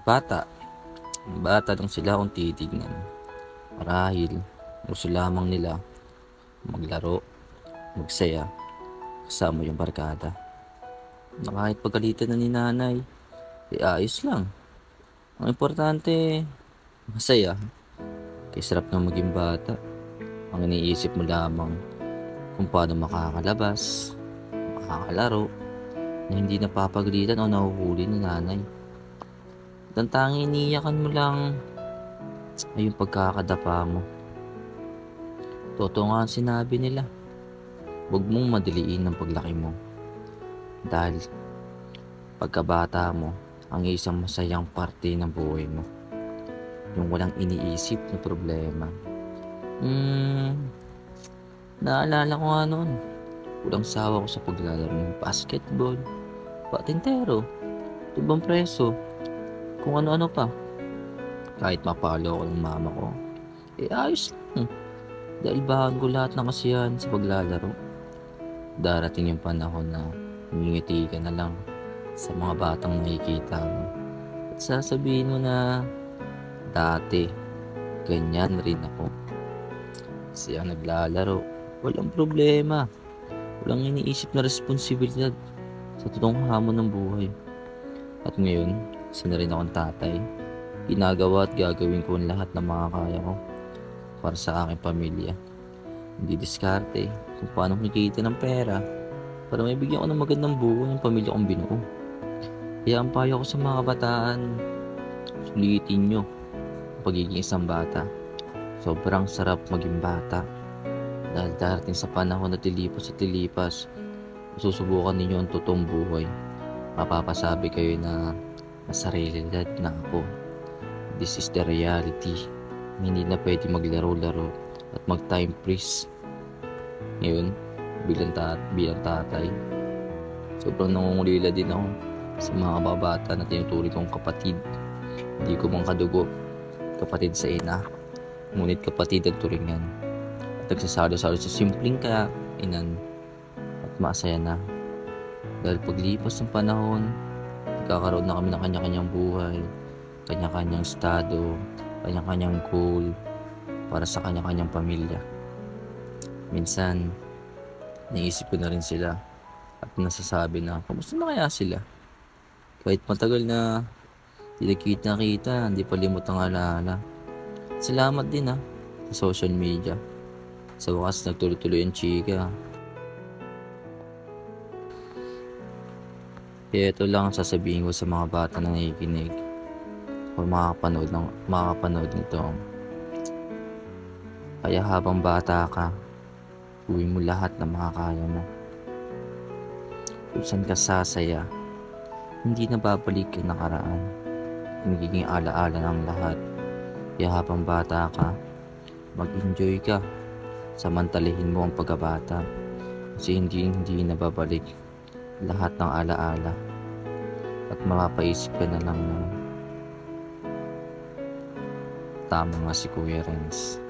Bata, bata lang sila kung titignan. Marahil gusto lamang nila maglaro, magsaya, kasama yung barkada. Na kahit pagalitan na ni nanay, ayos lang. Ang importante, masaya. Kaya sarap na maging bata. Ang iniisip mo lamang kung paano makakalabas, makakalaro, na hindi napapagalitan o nahuhuli ni nanay. At ang tanging iniyakan mo lang ay yung pagkakadapa mo. Totoo nga ang sinabi nila, huwag mong madiliin ang paglaki mo. Dahil pagkabata mo, ang isang masayang parte ng buhay mo. Yung walang iniisip na problema. Naalala ko nga noon, walang sawa ko sa paglalaro ng basketball, patintero, tubang preso, kung ano-ano pa. Kahit mapalo ako ng mama ko, ayos lang. Dahil bahan ko lahat ng kasiyahan sa paglalaro. Darating yung panahon na ngingiti ka na lang sa mga batang nakikita mo. At sasabihin mo na, dati, ganyan rin ako. Kasi ang naglalaro, walang problema. Walang iniisip na responsibilidad sa totoong hamon ng buhay. At ngayon, isa na rin akong tatay. Ginagawa at gagawin ko ang lahat ng makakaya ko para sa aking pamilya. Hindi diskarte kung paano kumikita ng pera para may bigyan ko ng magandang buhay ng pamilya kong binuo. Kaya ang payo ko sa mga kabataan, sulitin nyo ang pagiging isang bata. Sobrang sarap maging bata. Dahil darating sa panahon na tilipas at tilipas, susubukan ninyo ang totoong buhay. Mapapasabi kayo na nasa realidad na ako. This is the reality. Hindi na pwede maglaro-laro at mag-time freeze. Ngayon, bilang tatay, sobrang nangungulila din ako sa mga kababata na tinuturi kong kapatid. Hindi ko mang kadugo, kapatid sa ina, ngunit kapatid ang turingan. At nagsasalo-salo sa simpleng kainan at masaya na. Dahil paglipas ng panahon, nagkakaroon na kami ng kanya-kanyang buhay, kanya-kanyang estado, kanya-kanyang goal para sa kanya-kanyang pamilya. Minsan, naisip ko na rin sila at nasasabi na, kamusta na kaya sila? Kahit matagal na hindi kita, hindi pa limot ang alaala. Salamat din sa social media. Sa wakas, nagtuloy-tuloy ang chika. Kaya ito lang ang sasabihin ko sa mga bata na nakikinig o makakapanood nito. Kaya habang bata ka, gawin mo lahat na makakaya mo. Kung saan ka sasaya, hindi na babalik yung nakaraan. Magiging alaala ng lahat. Kaya habang bata ka, mag-enjoy ka. Samantalahin mo ang pagkabata. Kasi hindi na babalik lahat ng alaala. At mapapaisip ka na lang na tama nga si Kuya Renz.